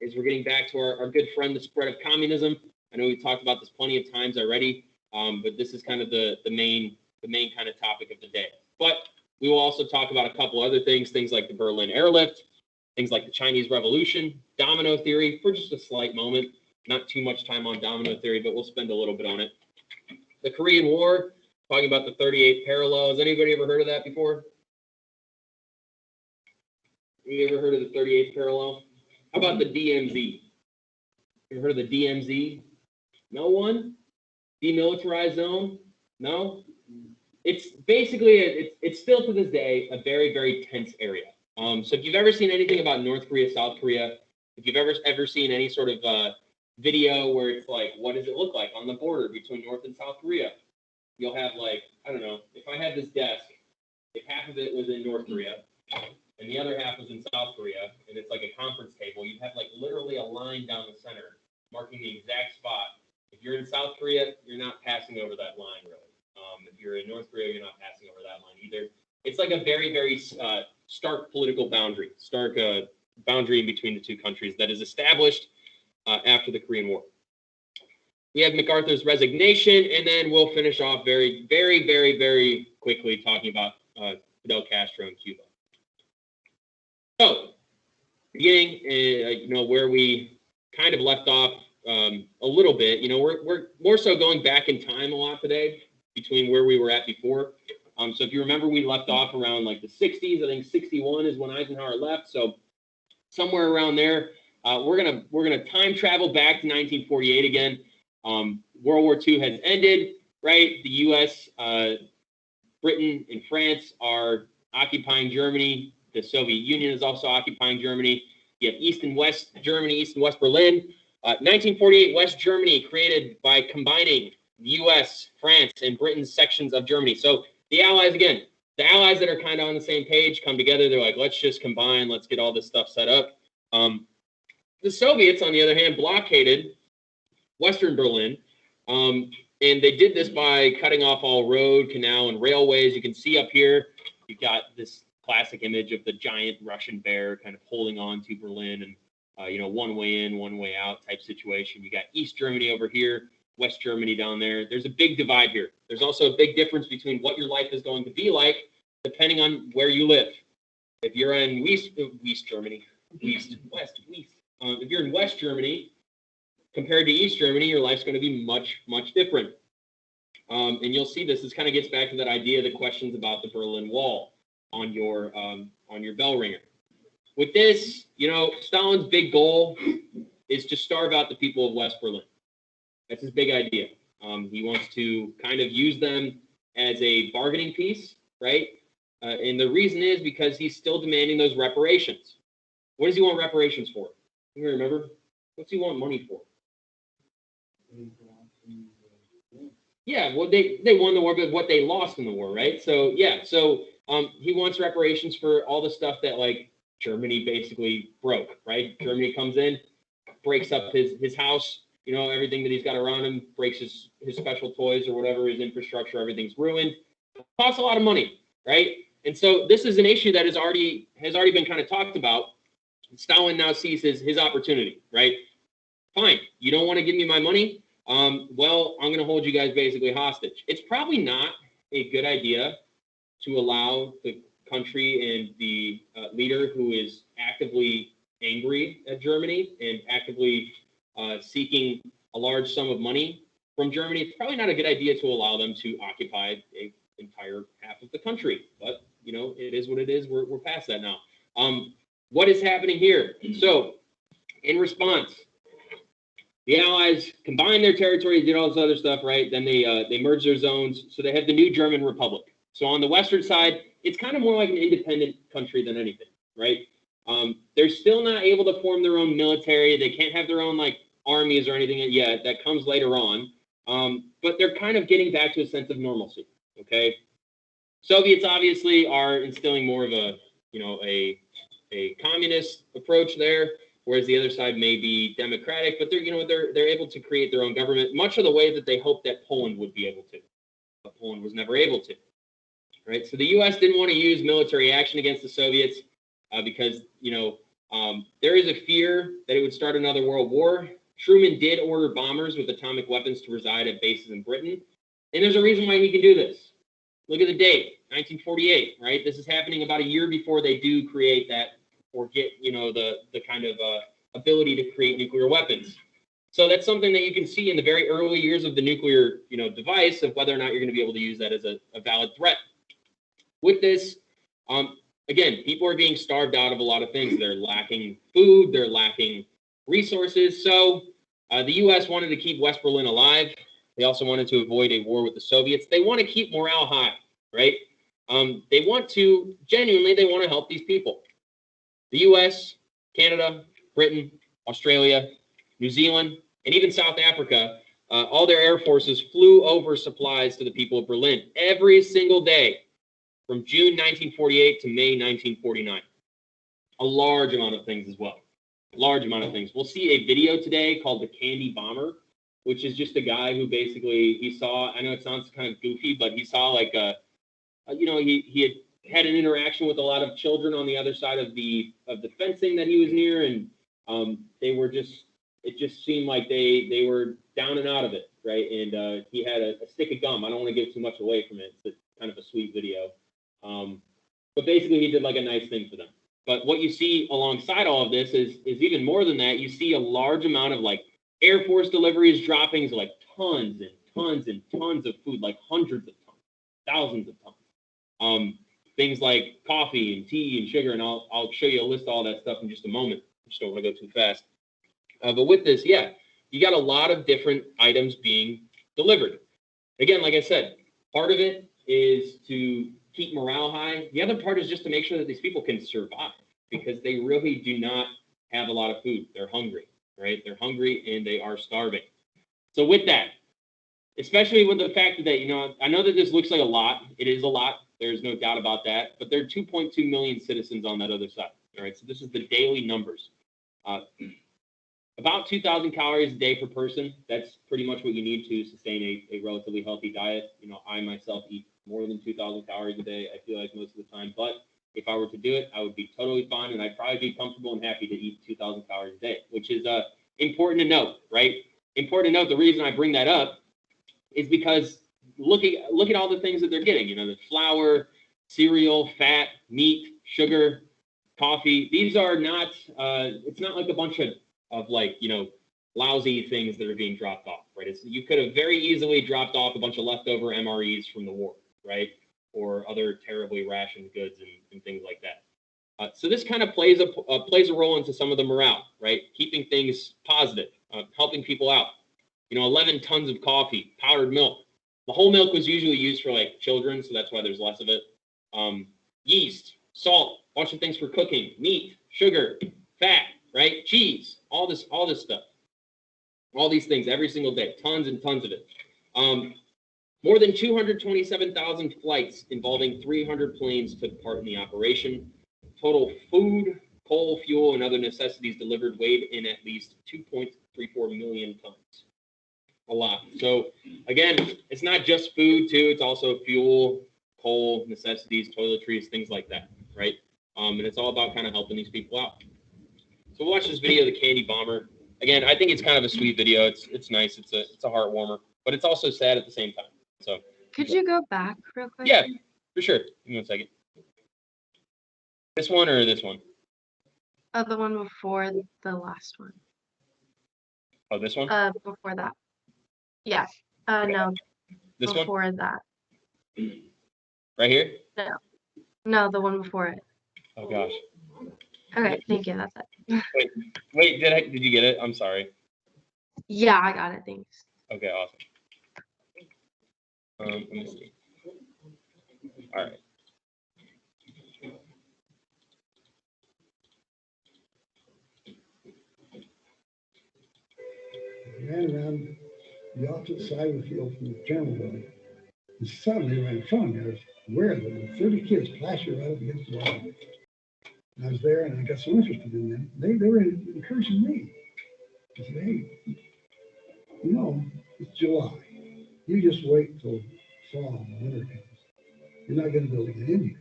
is we're getting back to our good friend, the spread of communism. I know we've talked about this plenty of times already, but this is kind of the main kind of topic of the day. But we will also talk about a couple other things like the Berlin airlift, things like the Chinese Revolution, domino theory for just a slight moment. Not too much time on domino theory, but we'll spend a little bit on it. The Korean War, talking about the 38th parallel. Has anybody ever heard of that before? Have you ever heard of the 38th parallel? How about the DMZ? You ever heard of the DMZ? No one? Demilitarized zone? No? It's basically, it's still to this day a very, very tense area. So if you've ever seen anything about North Korea, South Korea, if you've ever seen any sort of video where it's like, what does it look like on the border between North and South Korea? You'll have like, I don't know, if I had this desk, if half of it was in North Korea and the other half was in South Korea, and it's like a conference table, you'd have like literally a line down the center marking the exact spot. If you're in South Korea, you're not passing over that line really. If you're in North Korea, you're not passing over that line either. It's like a very, very stark political boundary, boundary in between the two countries that is established after the Korean War. We have MacArthur's resignation, and then we'll finish off very, very, very, very quickly talking about Fidel Castro in Cuba. So, beginning, where we kind of left off a little bit, we're more so going back in time a lot today between where we were at before. So if you remember, we left off around like the 60s. I think 61 is when Eisenhower left. So somewhere around there, we're gonna time travel back to 1948 again. World War II has ended, right? The U.S., Britain, and France are occupying Germany. The Soviet Union is also occupying Germany. You have East and West Germany, East and West Berlin. 1948, West Germany created by combining the U.S., France, and Britain's sections of Germany. So the Allies, again, the Allies that are kind of on the same page come together. They're like, let's just combine. Let's get all this stuff set up. The Soviets, on the other hand, blockaded Western Berlin. And they did this by cutting off all road, canal, and railways. You can see up here, you've got this classic image of the giant Russian bear kind of holding on to Berlin and, one way in, one way out type situation. You got East Germany over here, West Germany down there. There's a big divide here. There's also a big difference between what your life is going to be like depending on where you live. If you're in West Germany, if you're in West Germany, compared to East Germany, your life's going to be much, much different. And you'll see this kind of gets back to that idea, the questions about the Berlin Wall on your bell ringer. With this, Stalin's big goal is to starve out the people of West Berlin. That's his big idea. He wants to kind of use them as a bargaining piece, right? And the reason is because he's still demanding those reparations. What does he want reparations for? You remember? What's he want money for? Yeah, well, they won the war, but what they lost in the war, right? So, yeah, he wants reparations for all the stuff that, like, Germany basically broke, right? Germany comes in, breaks up his house, everything that he's got around him, breaks his special toys or whatever, his infrastructure, everything's ruined. Costs a lot of money, right? And so this is an issue that has already been kind of talked about. Stalin now sees his opportunity, right? Fine, you don't want to give me my money? Well, I'm going to hold you guys basically hostage. It's probably not a good idea to allow the country and the leader who is actively angry at Germany and actively seeking a large sum of money from Germany. It's probably not a good idea to allow them to occupy an entire half of the country. But, it is what it is. We're past that now. What is happening here? So, in response, the Allies combined their territory, did all this other stuff, right? Then they merged their zones. So they have the new German Republic. So on the western side, it's kind of more like an independent country than anything, right? They're still not able to form their own military. They can't have their own like armies or anything yet. That comes later on. But they're kind of getting back to a sense of normalcy, okay? Soviets obviously are instilling more of a communist approach there, whereas the other side may be democratic, but they're able to create their own government, much of the way that they hoped that Poland would be able to. But Poland was never able to. Right? So the U.S. didn't want to use military action against the Soviets because, There is a fear that it would start another world war. Truman did order bombers with atomic weapons to reside at bases in Britain. And there's a reason why he can do this. Look at the date, 1948, right? This is happening about a year before they do create that or get, the kind of ability to create nuclear weapons. So that's something that you can see in the very early years of the nuclear, device of whether or not you're going to be able to use that as a valid threat. With this, again, people are being starved out of a lot of things. They're lacking food, they're lacking resources. So the U.S. wanted to keep West Berlin alive. They also wanted to avoid a war with the Soviets. They want to keep morale high, right? They want to help these people. The U.S., Canada, Britain, Australia, New Zealand, and even South Africa, all their air forces flew over supplies to the people of Berlin every single day from June 1948 to May 1949. A large amount of things as well. Large amount of things. We'll see a video today called the Candy Bomber, which is just a guy who basically he saw, I know it sounds kind of goofy, but he saw like he had an interaction with a lot of children on the other side of the fencing that he was near, and it just seemed like they were down and out of it, right? And he had a stick of gum. I don't want to give too much away from it. It's kind of a sweet video. But basically he did like a nice thing for them. But what you see alongside all of this is even more than that. You see a large amount of like Air Force deliveries, droppings, like tons and tons and tons of food, like hundreds of tons, thousands of tons. Things like coffee and tea and sugar, and I'll show you a list of all that stuff in just a moment. I just don't want to go too fast. But with this, yeah, you got a lot of different items being delivered. Again, like I said, part of it is to keep morale high. The other part is just to make sure that these people can survive, because they really do not have a lot of food. They're hungry, right? They're hungry and they are starving. So with that, especially with the fact that, I know that this looks like a lot. It is a lot. There's no doubt about that. But there are 2.2 million citizens on that other side. All right. So this is the daily numbers. About 2,000 calories a day per person. That's pretty much what you need to sustain a relatively healthy diet. I myself eat more than 2,000 calories a day, I feel like, most of the time. But if I were to do it, I would be totally fine, and I'd probably be comfortable and happy to eat 2,000 calories a day, which is important to note, right? Important to note. The reason I bring that up is because look at all the things that they're getting. The flour, cereal, fat, meat, sugar, coffee. These are not. It's not like a bunch of like lousy things that are being dropped off, right? You could have very easily dropped off a bunch of leftover MREs from the war, right? Or other terribly rationed goods and things like that. So this kind of plays a role into some of the morale, right? Keeping things positive, helping people out. 11 tons of coffee, powdered milk. The whole milk was usually used for like children, so that's why there's less of it. Yeast, salt, a bunch of things for cooking, meat, sugar, fat, right? Cheese, all this stuff. All these things every single day, tons and tons of it. More than 227,000 flights involving 300 planes took part in the operation. Total food, coal, fuel, and other necessities delivered weighed in at least 2.34 million tons. A lot. So again, it's not just food too. It's also fuel, coal, necessities, toiletries, things like that, right? And it's all about kind of helping these people out. So we'll watch this video, the Candy Bomber. Again, I think it's kind of a sweet video. It's nice. It's a heart warmer, but it's also sad at the same time. So could you go back real quick? Yeah, for sure. Give me 1 second. This one or this one? Oh, the one before the last one. Oh, this one? Before that. Yeah. No. This before one? That. Right here? No, the one before it. Oh gosh. Okay, thank you. That's it. Wait, did you get it? I'm sorry. Yeah, I got it. Thanks. Okay, awesome. Let me see. All right. Ran around the opposite side of the field from the camera building, and suddenly right in front of me, I was aware that 30 kids plastered right up against the wall. And I was there, and I got so interested in them. They were encouraging me. I said, hey, it's July. You just wait till fall and winter comes. You're not going to be able to get in here.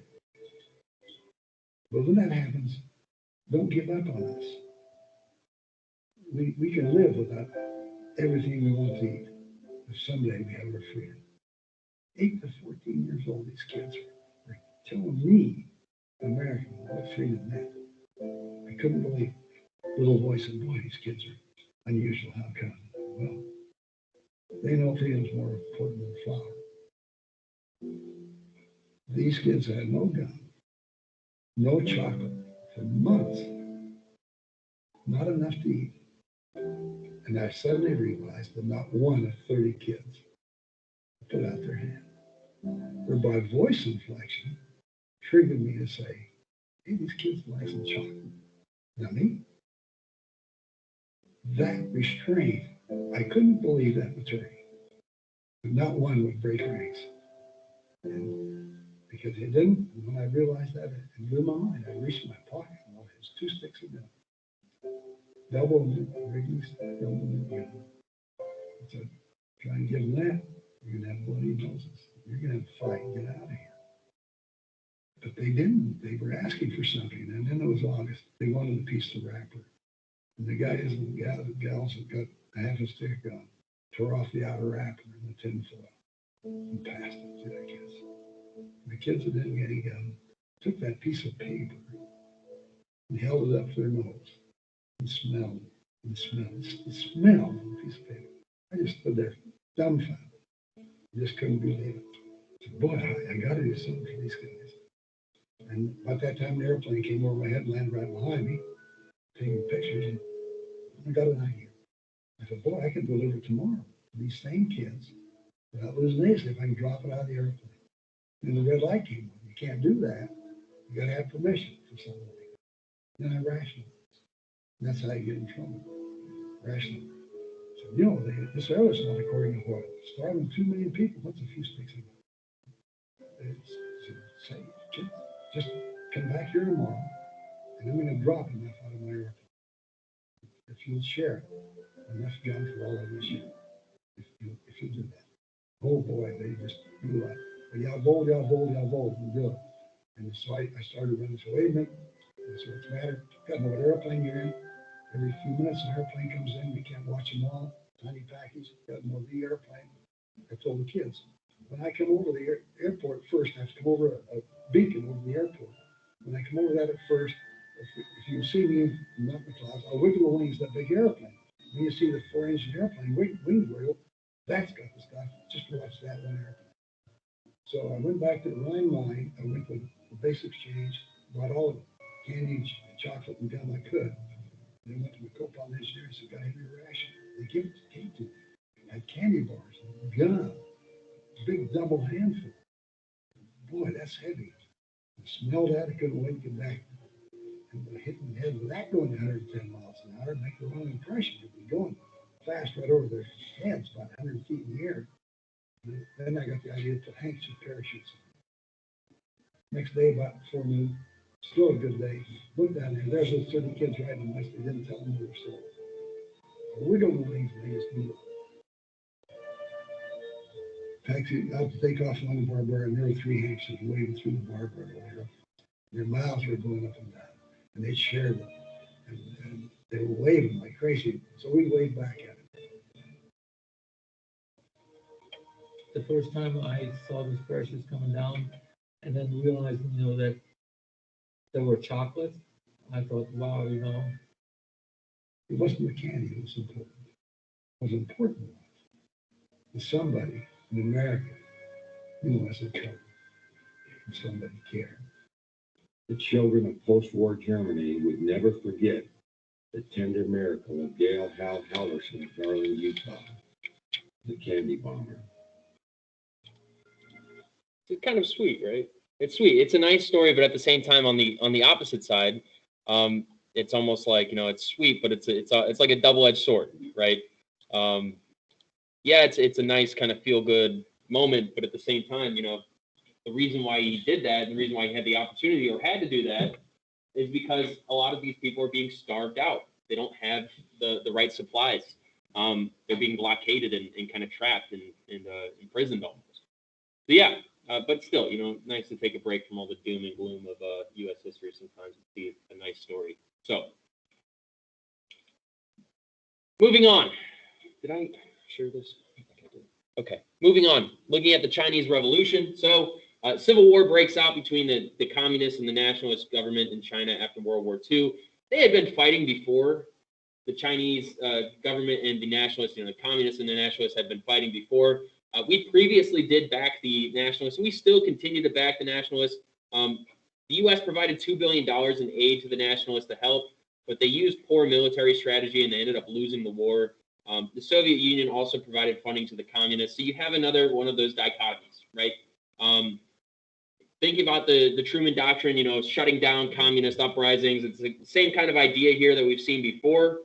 But when that happens, Don't give up on us. We can live without everything we want to eat. If someday we have our freedom. 8 to 14 years old, these kids were telling me, American, what freedom meant. I couldn't believe it. Little boy said, boy, these kids are unusual. How come? Well, they know freedom's more important than flour. These kids had no gun, no chocolate for months, not enough to eat. And I suddenly realized that not one of 30 kids put out their hand. Whereby voice inflection triggered me to say, hey, these kids like some chocolate. Not me. That restraint, I couldn't believe that maturity. But not one would break ranks. And because it didn't, when I realized that, it blew my mind. I reached my pocket and it was 2 sticks of milk. Double mint, Wrigley's, double mint, I said, try and give them that, you're going to have bloody noses. You're going to have to fight and get out of here. But they didn't. They were asking for something. And then it was August. They wanted a piece of wrapper. And the guys and gals that got a half a stick on tore off the outer wrapper in the tin foil and passed it to the kids. The kids that didn't get any gun took that piece of paper and held it up to their nose and smelled it and smelled it. The smell of the piece of paper. I just stood there dumbfounded. I just couldn't believe it. I said, boy, I got to do something for these guys. And about that time, the airplane came over my head and landed right behind me, taking pictures. And I got an idea. I said, boy, I can deliver tomorrow to these same kids without losing anything if I can drop it out of the airplane. And the red light came on. You can't do that. You got to have permission for something like that. Then I rationalized. And that's how you get in trouble. Rationalize. So, you know, this airline's not according to what? Starving 2 million people. What's a few sticks of it? Say, kids, just come back here tomorrow, and I'm going to drop enough out of my airplane. If you'll share enough gun for all of you share. If you do that. Oh boy, they just blew up. But y'all bold, and do it. And so I started running. So wait a minute. I said, what's the matter? Got to know what airplane you're in. Every few minutes an airplane comes in. We can't watch them all. Tiny package. Got to know the airplane. I told the kids. When I come over the airport first, I have to come over a beacon over the airport. When I come over that at first, if you see me in the clouds, I'll wiggle the wings of that big airplane. When you see the 4-engine airplane wing wiggle, that's got the stuff. Just watch that one airplane. So I went back to the Rhine mine. I went to the base exchange, bought all the candy and chocolate and gum I could. Then went to the Copon engineer and said, got any ration? They came to me. Had candy bars, gum, big double handful. Boy, that's heavy. I smelled that. I couldn't wait to get back. And hitting the head with that going 110 miles an hour, make the wrong impression. It'd be going fast right over their heads, about 100 feet in the air. And then I got the idea to put handkerchief parachutes on. Next day, about before noon, still a good day. Look down there. There's those 30 kids riding the bus. They didn't tell them their story. We don't know things, they just knew. Taxi out to take off on the Barbara, and there were 3 handkerchiefs waving through the Barbara over. Their mouths were going up and down, and they shared them, and they were waving like crazy. So we waved back at it. The first time I saw those parachutes coming down, and then realizing, that there were chocolates, I thought, wow, It wasn't the candy that was important. What was important was somebody in America knew was in trouble, and somebody cared. The children of post-war Germany would never forget the tender miracle of Gail Hal Halverson of Garland, Utah, the candy bomber. It's kind of sweet, right? It's sweet. It's a nice story, but at the same time, on the opposite side, it's almost like it's sweet, but it's like a double-edged sword, right? Yeah, it's a nice kind of feel-good moment, but at the same time, the reason why he did that, the reason why he had the opportunity or had to do that, is because a lot of these people are being starved out. They don't have the right supplies. They're being blockaded and kind of trapped and imprisoned almost. So yeah, but still, nice to take a break from all the doom and gloom of U.S. history sometimes and see a nice story. So, moving on. Did I share this? I think I did. Okay, moving on. Looking at the Chinese Revolution. So, civil war breaks out between the communist and the nationalist government in China after World War II. They had been fighting before. The Chinese government and the nationalists, the communists and the nationalists had been fighting before. We previously did back the nationalists, and we still continue to back the nationalists. The U.S. provided $2 billion in aid to the nationalists to help, but they used poor military strategy and they ended up losing the war. The Soviet Union also provided funding to the communists. So you have another one of those dichotomies, right? Thinking about the Truman Doctrine, shutting down communist uprisings. It's the same kind of idea here that we've seen before.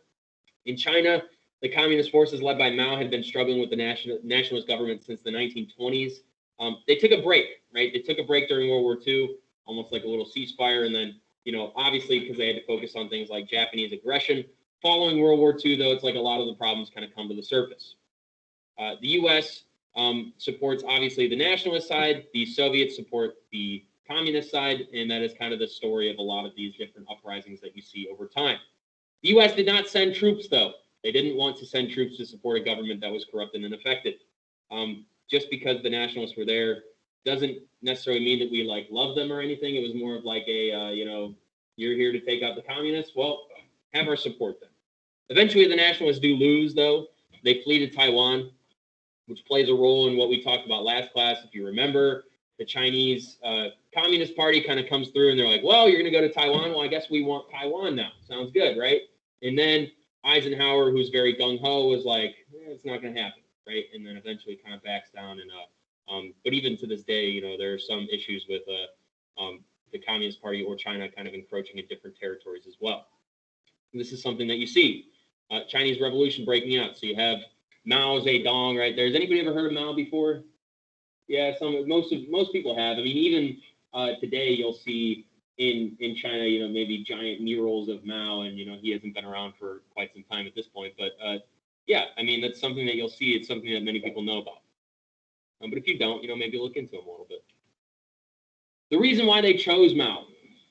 In China, the communist forces led by Mao had been struggling with the nationalist government since the 1920s. They took a break, right? They took a break during World War II, almost like a little ceasefire. And then, obviously, because they had to focus on things like Japanese aggression. Following World War II, though, it's like a lot of the problems kind of come to the surface. The U.S. Supports, obviously, the nationalist side. The Soviets support the communist side. And that is kind of the story of a lot of these different uprisings that you see over time. The U.S. did not send troops, though. They didn't want to send troops to support a government that was corrupt and ineffective. Just because the nationalists were there doesn't necessarily mean that we love them or anything. It was more of like a, you're here to take out the communists. Well, have our support then. Eventually, the nationalists do lose, though. They flee to Taiwan, which plays a role in what we talked about last class. If you remember, the Chinese Communist Party kind of comes through and they're like, well, you're going to go to Taiwan. Well, I guess we want Taiwan now. Sounds good, right? And then Eisenhower, who's very gung-ho, was like, it's not going to happen, right? And then eventually kind of backs down. And but even to this day, there are some issues with the Communist Party or China kind of encroaching in different territories as well. And this is something that you see. Chinese Revolution breaking out. So you have Mao Zedong right there. Has anybody ever heard of Mao before? Yeah, most people have. I mean, even today you'll see in China, maybe giant murals of Mao, and he hasn't been around for quite some time at this point. But yeah, I mean that's something that you'll see. It's something that many people know about. But if you don't, maybe look into him a little bit. The reason why they chose Mao,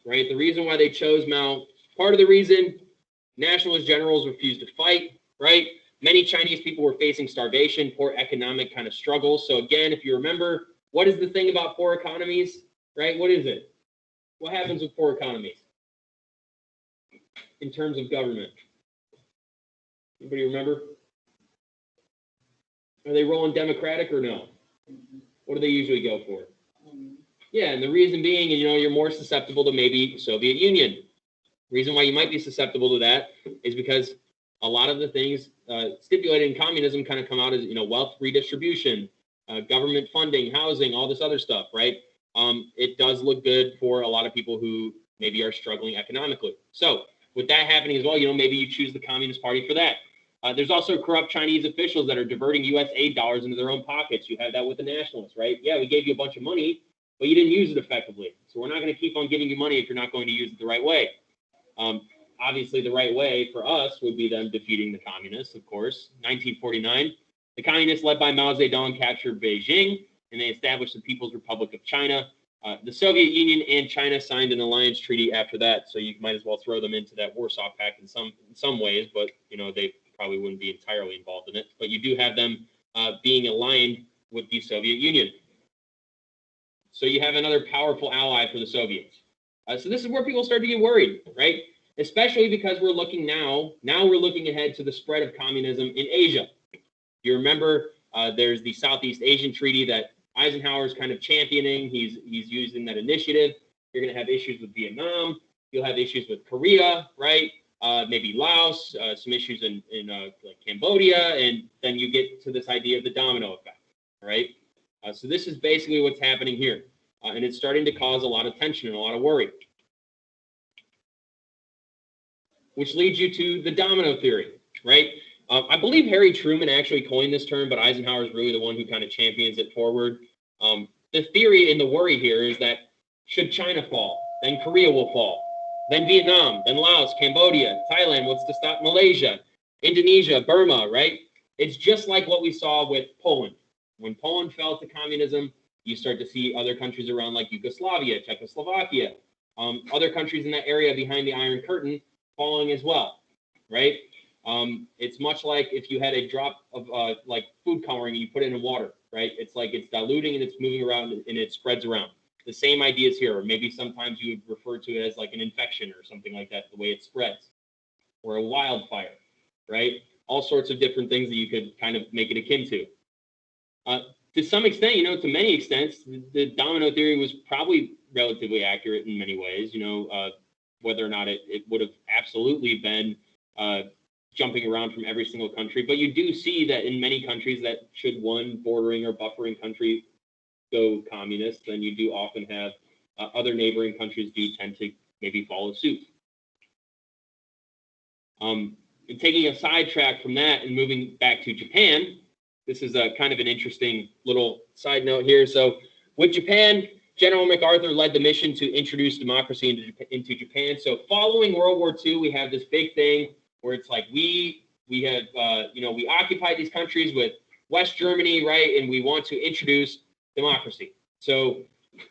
right? The reason why they chose Mao, part of the reason nationalist generals refused to fight, right? Many Chinese people were facing starvation, poor economic kind of struggles. So again, if you remember, what is the thing about poor economies, right? What is it? What happens with poor economies in terms of government? Anybody remember? Are they rolling Democratic or no? What do they usually go for? Yeah, and the reason being, you're more susceptible to maybe Soviet Union. The reason why you might be susceptible to that is because a lot of the things stipulated in communism kind of come out as, wealth redistribution, government funding, housing, all this other stuff, right? It does look good for a lot of people who maybe are struggling economically. So with that happening as well, maybe you choose the Communist Party for that. There's also corrupt Chinese officials that are diverting U.S. aid dollars into their own pockets. You have that with the nationalists, right? Yeah, we gave you a bunch of money, but you didn't use it effectively. So we're not going to keep on giving you money if you're not going to use it the right way. Obviously, the right way for us would be them defeating the communists, of course. 1949, the communists led by Mao Zedong captured Beijing, and they established the People's Republic of China. The Soviet Union and China signed an alliance treaty after that, so you might as well throw them into that Warsaw Pact in some ways, but they probably wouldn't be entirely involved in it. But you do have them being aligned with the Soviet Union. So you have another powerful ally for the Soviets. So this is where people start to get worried, right? Especially because we're looking now we're looking ahead to the spread of communism in Asia. You remember there's the Southeast Asian Treaty that Eisenhower's kind of championing. He's using that initiative. You're going to have issues with Vietnam. You'll have issues with Korea, right? Maybe Laos, some issues in like Cambodia, and then you get to this idea of the domino effect, right? So this is basically what's happening here. And it's starting to cause a lot of tension and a lot of worry. Which leads you to the domino theory, right? I believe Harry Truman actually coined this term, but Eisenhower is really the one who kind of champions it forward. The theory and the worry here is that should China fall, then Korea will fall, then Vietnam, then Laos, Cambodia, Thailand, what's to stop Malaysia, Indonesia, Burma, right? It's just like what we saw with Poland. When Poland fell to communism, you start to see other countries around like Yugoslavia, Czechoslovakia, other countries in that area behind the Iron Curtain falling as well, right? It's much like if you had a drop of like food coloring and you put it in water, right? It's like it's diluting and it's moving around and it spreads around. The same ideas here, or maybe sometimes you would refer to it as like an infection or something like that, the way it spreads, or a wildfire, right? All sorts of different things that you could kind of make it akin to. To some extent, to many extents, the domino theory was probably relatively accurate in many ways, whether or not it would have absolutely been jumping around from every single country. But you do see that in many countries that should one bordering or buffering country go communist, then you do often have other neighboring countries do tend to maybe follow suit. And taking a sidetrack from that and moving back to Japan, this is a kind of an interesting little side note here. So with Japan, General MacArthur led the mission to introduce democracy into Japan. So following World War II, we have this big thing where it's like we have, we occupied these countries with West Germany, right? And we want to introduce democracy. So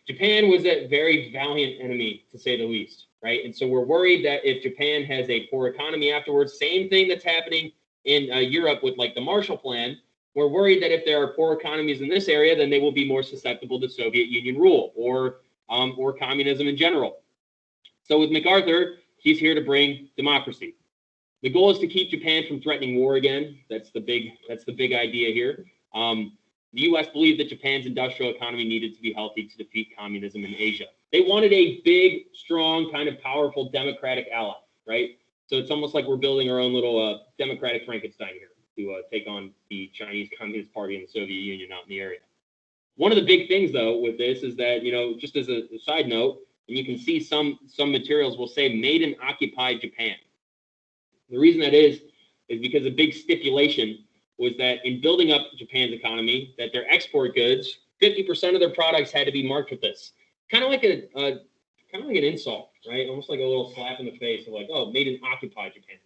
Japan was a very valiant enemy, to say the least, right? And so we're worried that if Japan has a poor economy afterwards, same thing that's happening in Europe with like the Marshall Plan, we're worried that if there are poor economies in this area, then they will be more susceptible to Soviet Union rule or communism in general. So with MacArthur, he's here to bring democracy. The goal is to keep Japan from threatening war again. That's the big idea here. The U.S. believed that Japan's industrial economy needed to be healthy to defeat communism in Asia. They wanted a big, strong, kind of powerful democratic ally, right? So it's almost like we're building our own little democratic Frankenstein here to take on the Chinese Communist Party and the Soviet Union out in the area. One of the big things, though, with this is that, just as a side note, and you can see some materials will say made in occupied Japan. The reason that is because a big stipulation was that in building up Japan's economy, that their export goods, 50% of their products had to be marked with this. Kind of like an insult, right? Almost like a little slap in the face of like, oh, made in occupied Japan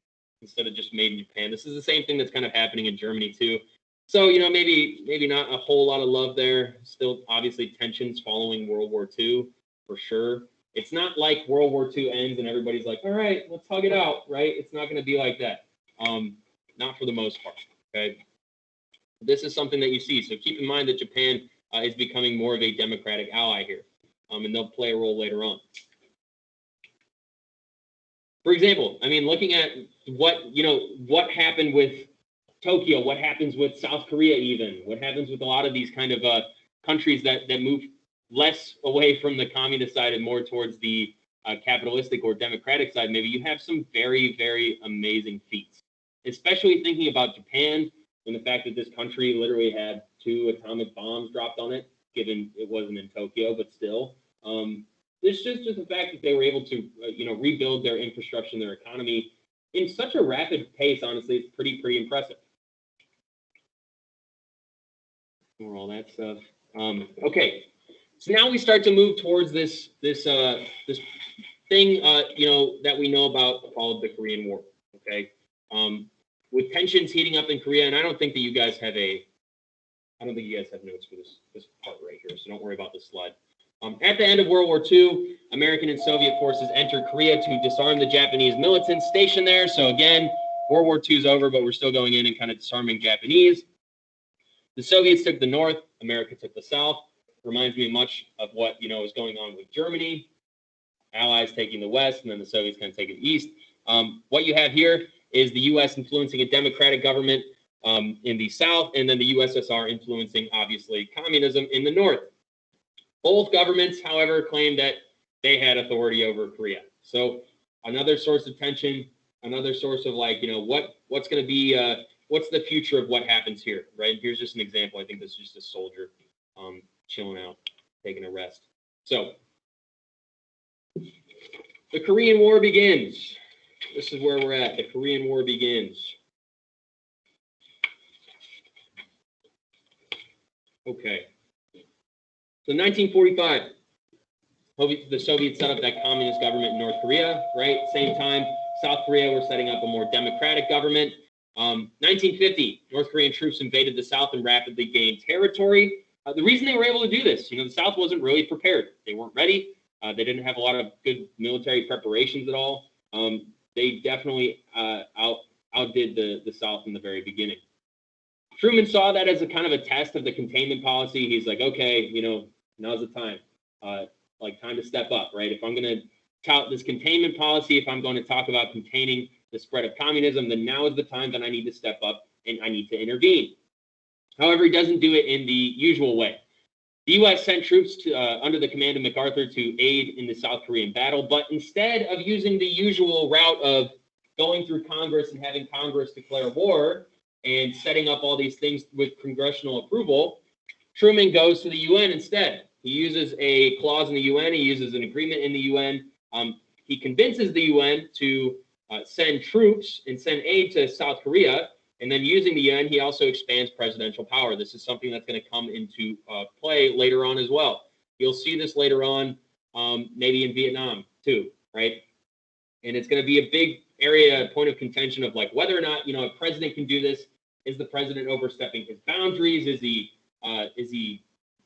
instead of just made in Japan. This is the same thing that's kind of happening in Germany too. So, maybe not a whole lot of love there. Still, obviously, tensions following World War II, for sure. It's not like World War II ends and everybody's like, all right, let's hug it out, right? It's not going to be like that. Not for the most part, okay? This is something that you see. So keep in mind that Japan is becoming more of a democratic ally here, and they'll play a role later on. For example, looking at what happened with Tokyo, what happens with South Korea even, what happens with a lot of these kind of countries that move less away from the communist side and more towards the capitalistic or democratic side, maybe you have some very, very amazing feats, especially thinking about Japan and the fact that this country literally had 2 atomic bombs dropped on it, given it wasn't in Tokyo, but still. It's just the fact that they were able to, rebuild their infrastructure and their economy in such a rapid pace. Honestly, it's pretty impressive. For all that stuff. Okay, so now we start to move towards this thing, that we know about called the Korean War. Okay, with tensions heating up in Korea, and I don't think you guys have notes for this part right here, so don't worry about this slide. At the end of World War II, American and Soviet forces entered Korea to disarm the Japanese militants stationed there. So again, World War II is over, but we're still going in and kind of disarming Japanese. The Soviets took the north, America took the south. Reminds me much of what is going on with Germany. Allies taking the west, and then the Soviets kind of taking the east. What you have here is the U.S. influencing a democratic government in the south, and then the USSR influencing, obviously, communism in the north. Both governments, however, claimed that they had authority over Korea. So another source of tension, another source of what's going to be, what's the future of what happens here, right? Here's just an example. I think this is just a soldier chilling out, taking a rest. So the Korean War begins. This is where we're at. The Korean War begins. Okay. So 1945, the Soviets set up that communist government in North Korea, right? Same time, South Korea were setting up a more democratic government. 1950, North Korean troops invaded the South and rapidly gained territory. The reason they were able to do this, the South wasn't really prepared. They weren't ready. They didn't have a lot of good military preparations at all. they definitely outdid the South in the very beginning. Truman saw that as a kind of a test of the containment policy. He's like, okay, now's the time, time to step up, right? If I'm going to tout this containment policy, if I'm going to talk about containing the spread of communism, then now is the time that I need to step up and I need to intervene. However, he doesn't do it in the usual way. The U.S. sent troops under the command of MacArthur to aid in the South Korean battle, but instead of using the usual route of going through Congress and having Congress declare war and setting up all these things with congressional approval, Truman goes to the UN instead. He uses a clause in the UN. He uses an agreement in the UN. He convinces the UN to send troops and send aid to South Korea. And then using the UN, he also expands presidential power. This is something that's going to come into play later on as well. You'll see this later on, maybe in Vietnam too, right? And it's going to be a big area, point of contention of like whether or not, a president can do this. Is the president overstepping his boundaries? Is he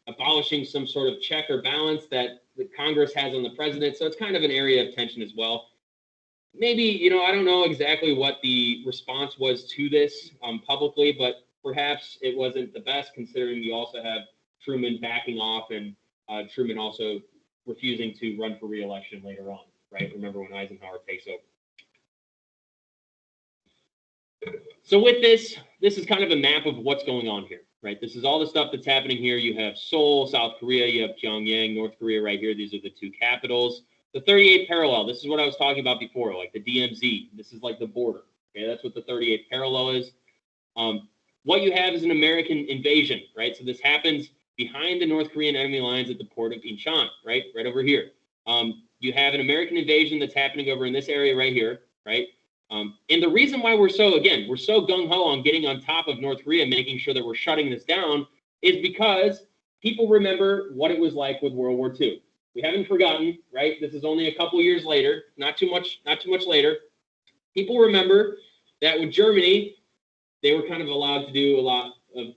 abolishing some sort of check or balance that the Congress has on the president? So it's kind of an area of tension as well. Maybe, I don't know exactly what the response was to this publicly, but perhaps it wasn't the best considering you also have Truman backing off and Truman also refusing to run for re-election later on, right? Remember when Eisenhower takes over. So with this is kind of a map of what's going on here, right? This is all the stuff that's happening here. You have Seoul, South Korea, you have Pyongyang, North Korea right here. These are the two capitals. The 38th parallel, this is what I was talking about before, like the DMZ. This is like the border. Okay, that's what the 38th parallel is. What you have is an American invasion, right? So this happens behind the North Korean enemy lines at the port of Incheon, right? Right over here. You have an American invasion that's happening over in this area right here, right? And the reason why we're so gung-ho on getting on top of North Korea, making sure that we're shutting this down, is because people remember what it was like with World War II. We haven't forgotten, right? This is only a couple years later, not too much later. People remember that with Germany, they were kind of allowed to do a lot of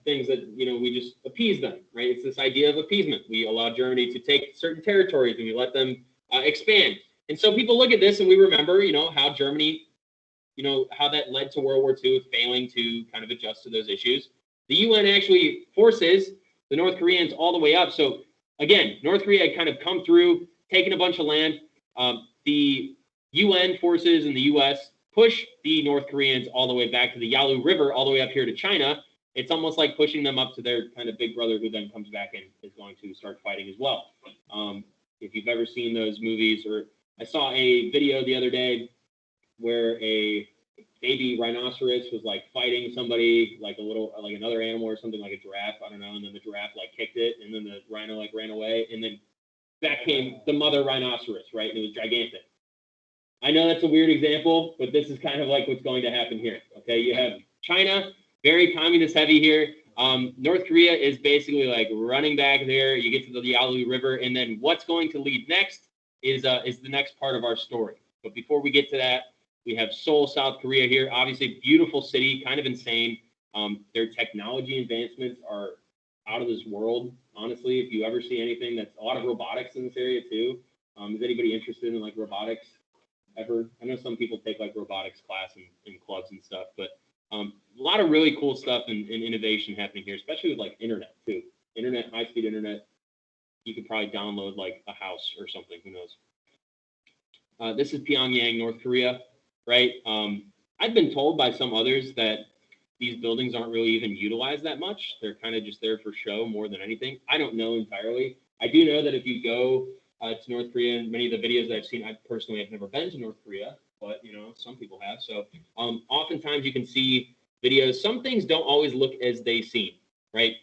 things that, we just appease them, right? It's this idea of appeasement. We allow Germany to take certain territories and we let them expand. And so people look at this and we remember, how Germany, how that led to World War II failing to kind of adjust to those issues. The UN actually forces the North Koreans all the way up. So again, North Korea had kind of come through, taken a bunch of land. The UN forces in the US push the North Koreans all the way back to the Yalu River, all the way up here to China. It's almost like pushing them up to their kind of big brother who then comes back and is going to start fighting as well. If you've ever seen those movies, or I saw a video the other day where a baby rhinoceros was like fighting somebody, like another animal or something, like a giraffe, I don't know, and then the giraffe like kicked it, and then the rhino like ran away, and then back came the mother rhinoceros, right? And it was gigantic. I know that's a weird example, but this is kind of like what's going to happen here. Okay, you have China, very communist heavy here. North Korea is basically like running back there. You get to the Yalu River, and then what's going to lead next is the next part of our story. But before we get to that, we have Seoul, South Korea here. Obviously, beautiful city, kind of insane. Their technology advancements are out of this world. Honestly, if you ever see anything, that's a lot of robotics in this area too. Is anybody interested in like robotics ever? I know some people take like robotics class in clubs and stuff, but a lot of really cool stuff and innovation happening here, especially with like internet too. Internet, high-speed internet. You could probably download like a house or something. Who knows? This is Pyongyang, North Korea, right? I've been told by some others that these buildings aren't really even utilized that much. They're kind of just there for show more than anything. I don't know entirely. I do know that if you go to North Korea, and many of the videos that I've seen, I personally have never been to North Korea, but some people have. So oftentimes you can see videos. Some things don't always look as they seem, right?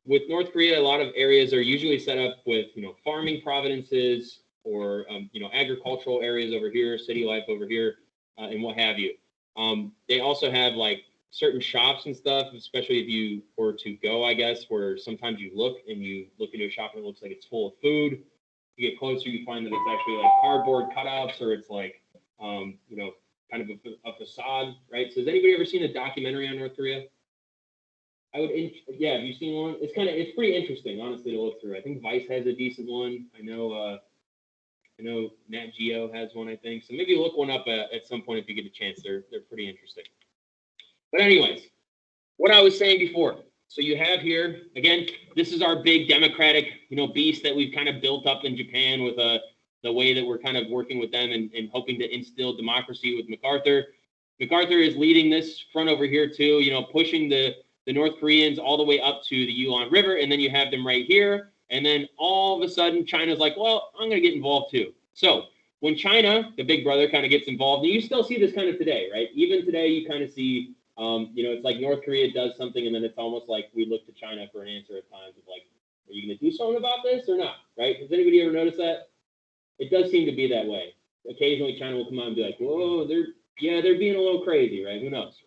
With North Korea, a lot of areas are usually set up with farming provinces or agricultural areas over here, city life over here, and what have you. They also have like certain shops and stuff, especially if you were to go, I guess, where sometimes you look into a shop and it looks like it's full of food. You get closer, you find that it's actually like cardboard cutouts, or it's like, kind of a facade, right? So has anybody ever seen a documentary on North Korea? Have you seen one? It's pretty interesting, honestly, to look through. I think Vice has a decent one. I know I know Nat Geo has one, I think. So maybe look one up at some point if you get a chance. They're pretty interesting. But anyways, what I was saying before. So you have here, again, this is our big democratic, beast that we've kind of built up in Japan with the way that we're kind of working with them and hoping to instill democracy with MacArthur. MacArthur is leading this front over here too, pushing the North Koreans all the way up to the Yulon River. And then you have them right here. And then all of a sudden, China's like, well, I'm going to get involved too. So when China, the big brother, kind of gets involved, and you still see this kind of today, right? Even today, you kind of see, it's like North Korea does something, and then it's almost like we look to China for an answer at times of like, are you going to do something about this or not, right? Has anybody ever noticed that? It does seem to be that way. Occasionally, China will come out and be like, whoa, they're being a little crazy, right? Who knows?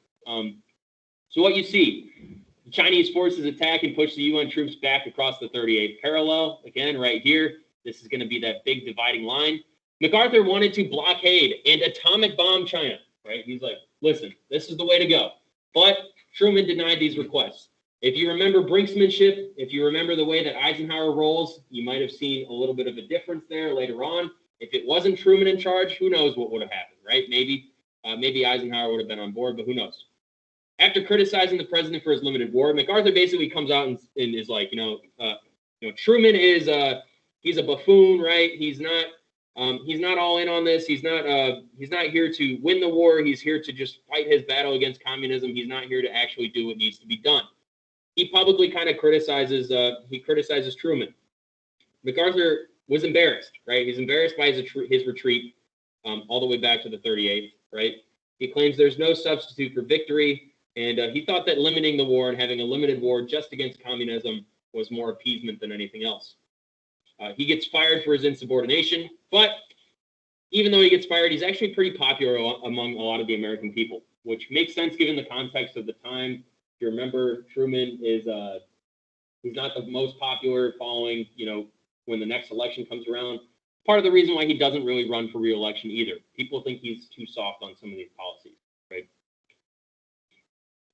So what you see, the Chinese forces attack and push the UN troops back across the 38th parallel. Again, right here, this is going to be that big dividing line. MacArthur wanted to blockade and atomic bomb China, right? He's like, listen, this is the way to go. But Truman denied these requests. If you remember brinksmanship, if you remember the way that Eisenhower rolls, you might have seen a little bit of a difference there later on. If it wasn't Truman in charge, who knows what would have happened, right? Maybe Eisenhower would have been on board, but who knows? After criticizing the president for his limited war, MacArthur basically comes out and is like, Truman is he's a buffoon, right? He's not all in on this. He's not here to win the war. He's here to just fight his battle against communism. He's not here to actually do what needs to be done. He publicly kind of criticizes Truman. MacArthur was embarrassed, right? He's embarrassed by his retreat all the way back to the 38th, right? He claims there's no substitute for victory. And he thought that limiting the war and having a limited war just against communism was more appeasement than anything else. He gets fired for his insubordination, but even though he gets fired, he's actually pretty popular among a lot of the American people, which makes sense given the context of the time. If you remember, Truman is he's not the most popular following, when the next election comes around. Part of the reason why he doesn't really run for re-election either. People think he's too soft on some of these policies, right?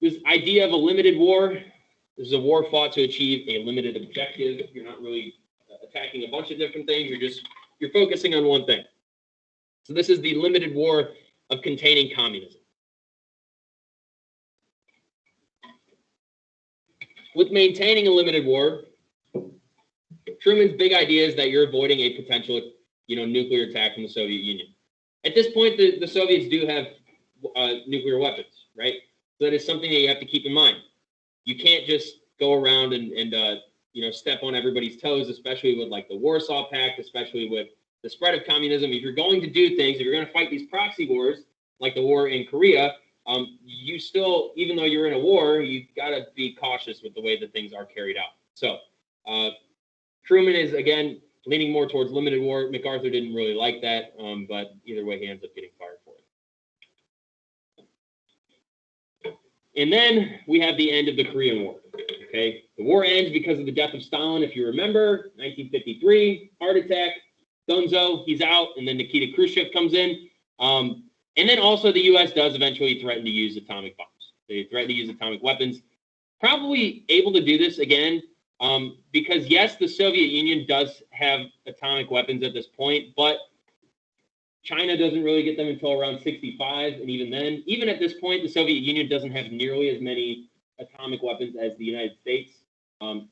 This idea of a limited war, this is a war fought to achieve a limited objective. You're not really attacking a bunch of different things. You're focusing on one thing. So this is the limited war of containing communism. With maintaining a limited war, Truman's big idea is that you're avoiding a potential, nuclear attack from the Soviet Union. At this point, the Soviets do have nuclear weapons, right? So that is something that you have to keep in mind. You can't just go around and step on everybody's toes, especially with like the Warsaw Pact, especially with the spread of communism. If you're going to do things, if you're going to fight these proxy wars, like the war in Korea, you still, even though you're in a war, you've got to be cautious with the way that things are carried out. So Truman is, again, leaning more towards limited war. MacArthur didn't really like that, but either way, he ends up getting fired for it. And then we have the end of the Korean War. Okay, the war ends because of the death of Stalin. If you remember, 1953, heart attack, Dunzo, he's out, and then Nikita Khrushchev comes in. And then also the U.S. does eventually threaten to use atomic bombs. They threaten to use atomic weapons. Probably able to do this again because, yes, the Soviet Union does have atomic weapons at this point, but China doesn't really get them until around 65. And even then, even at this point, the Soviet Union doesn't have nearly as many atomic weapons as the United States.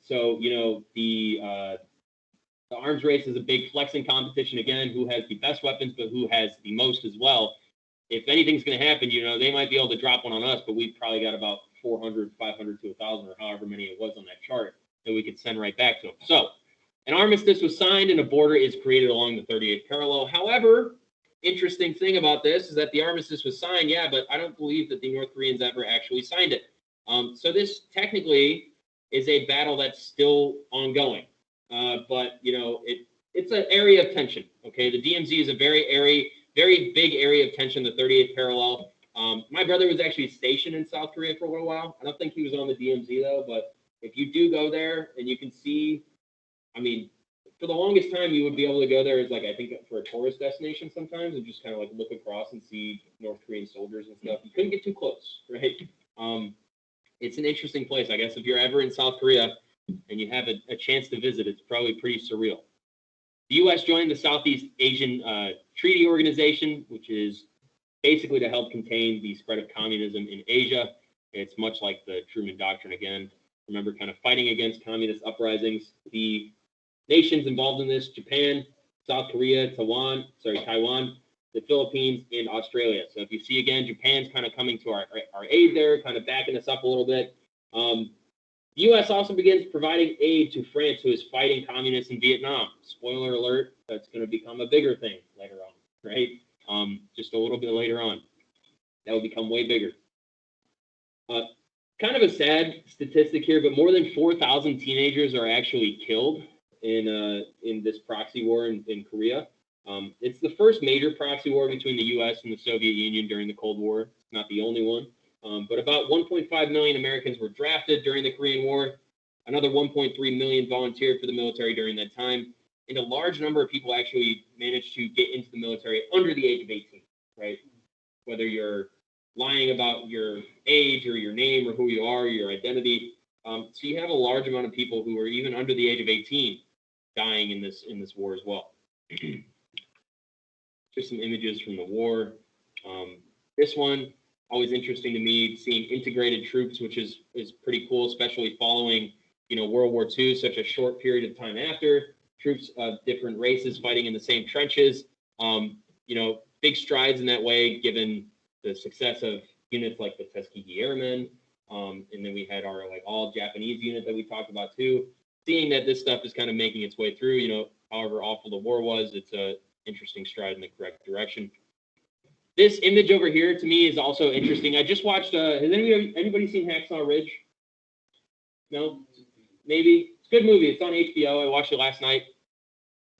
So, the arms race is a big flexing competition. Again, who has the best weapons, but who has the most as well. If anything's going to happen, they might be able to drop one on us, but we've probably got about 400, 500 to 1,000 or however many it was on that chart that we could send right back to them. So an armistice was signed and a border is created along the 38th parallel. However, interesting thing about this is that the armistice was signed, yeah, but I don't believe that the North Koreans ever actually signed it. So this technically is a battle that's still ongoing, but it's an area of tension. Okay, the DMZ is a very big area of tension. The 38th parallel. My brother was actually stationed in South Korea for a little while. I don't think he was on the DMZ though, but if you do go there and you can see, for the longest time, you would be able to go there as I think for a tourist destination sometimes and just kind of look across and see North Korean soldiers and stuff. You couldn't get too close, right? It's an interesting place. I guess if you're ever in South Korea and you have a chance to visit, it's probably pretty surreal. The U.S. joined the Southeast Asian Treaty Organization, which is basically to help contain the spread of communism in Asia. It's much like the Truman Doctrine again. Remember, kind of fighting against communist uprisings. The nations involved in this: Japan, South Korea, Taiwan, the Philippines, and Australia. So if you see again, Japan's kind of coming to our aid there, kind of backing us up a little bit. The U.S. also begins providing aid to France, who is fighting communists in Vietnam. Spoiler alert, that's going to become a bigger thing later on, right? Just a little bit later on. That will become way bigger. Kind of a sad statistic here, but more than 4,000 teenagers are actually killed in this proxy war in Korea. It's the first major proxy war between the U.S. and the Soviet Union during the Cold War. It's not the only one. But about 1.5 million Americans were drafted during the Korean War. Another 1.3 million volunteered for the military during that time. And a large number of people actually managed to get into the military under the age of 18, right? Whether you're lying about your age or your name or who you are, your identity. So you have a large amount of people who are even under the age of 18 dying in this war as well. Just some images from the war. This one, always interesting to me, seeing integrated troops, which is pretty cool, especially following, World War II, such a short period of time after. Troops of different races fighting in the same trenches. Big strides in that way, given the success of units like the Tuskegee Airmen. And then we had our all Japanese unit that we talked about too. Seeing that this stuff is kind of making its way through, however awful the war was, it's a interesting stride in the correct direction. This image over here to me is also interesting. I just watched, has anybody seen Hacksaw Ridge? No? Maybe? It's a good movie. It's on HBO. I watched it last night.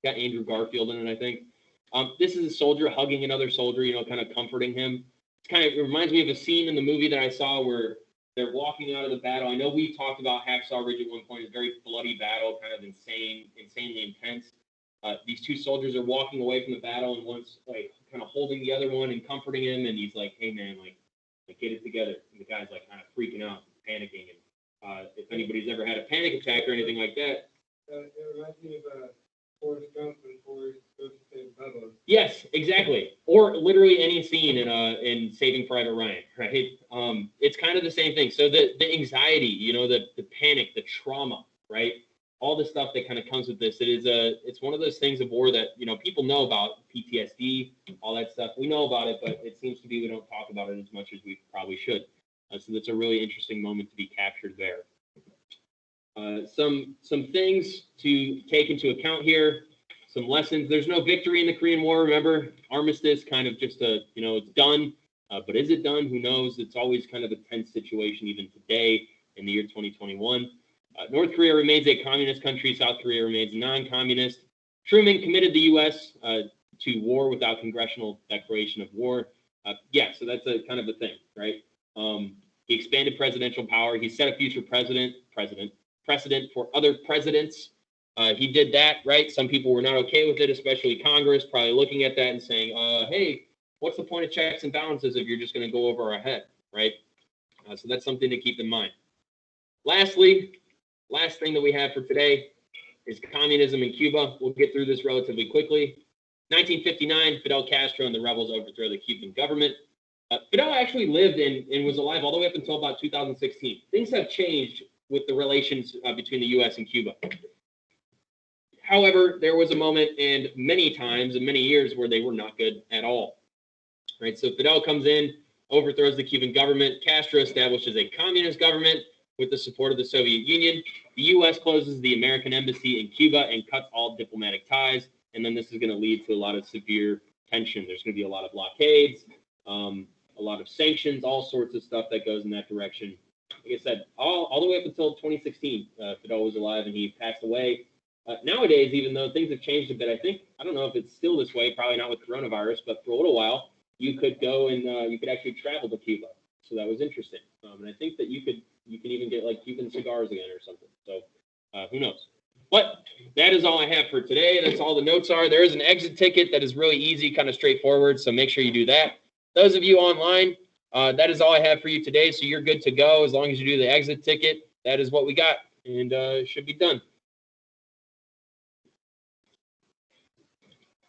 Got Andrew Garfield in it, I think. This is a soldier hugging another soldier, kind of comforting him. It reminds me of a scene in the movie that I saw where they're walking out of the battle. I know we talked about Hacksaw Ridge at one point. It's a very bloody battle, kind of insanely intense. These two soldiers are walking away from the battle, and one's kind of holding the other one and comforting him, and he's like, "Hey man, get it together." And the guy's kind of freaking out, panicking. And if anybody's ever had a panic attack or anything like that, it reminds me of Forrest Gump and Forrest Goes to Save Bubba. Yes, exactly. Or literally any scene in Saving Private Ryan, right? It's kind of the same thing. So the anxiety, the panic, the trauma, right? All the stuff that kind of comes with this. It's one of those things of war that, people know about, PTSD, all that stuff. We know about it, but it seems to be we don't talk about it as much as we probably should. So that's a really interesting moment to be captured there. Some things to take into account here, some lessons. There's no victory in the Korean War. Remember, armistice, kind of just it's done. But is it done? Who knows? It's always kind of a tense situation even today in the year 2021. North Korea remains a communist country. South Korea remains non-communist. Truman committed the U.S. To war without congressional declaration of war. So that's a kind of a thing, right? He expanded presidential power. He set a future precedent for other presidents. He did that, right? Some people were not okay with it, especially Congress, probably looking at that and saying, hey, what's the point of checks and balances if you're just going to go over our head, right? So that's something to keep in mind. Lastly, last thing that we have for today is communism in Cuba. We'll get through this relatively quickly. 1959, Fidel Castro and the rebels overthrow the Cuban government. Fidel actually lived and was alive all the way up until about 2016. Things have changed with the relations between the U.S. and Cuba. However, there was a moment and many times and many years where they were not good at all. Right? So Fidel comes in, overthrows the Cuban government. Castro establishes a communist government with the support of the Soviet Union. The U.S. closes the American embassy in Cuba and cuts all diplomatic ties. And then this is going to lead to a lot of severe tension. There's going to be a lot of blockades, a lot of sanctions, all sorts of stuff that goes in that direction. Like I said, all the way up until 2016, Fidel was alive and he passed away. Nowadays, even though things have changed a bit, I don't know if it's still this way, probably not with coronavirus, but for a little while, you could go and you could actually travel to Cuba. So that was interesting. And I think that you can even get Cuban cigars again or something. So who knows? But that is all I have for today. That's all the notes are. There is an exit ticket that is really easy, kind of straightforward. So make sure you do that. Those of you online, that is all I have for you today. So you're good to go as long as you do the exit ticket. That is what we got, and it should be done.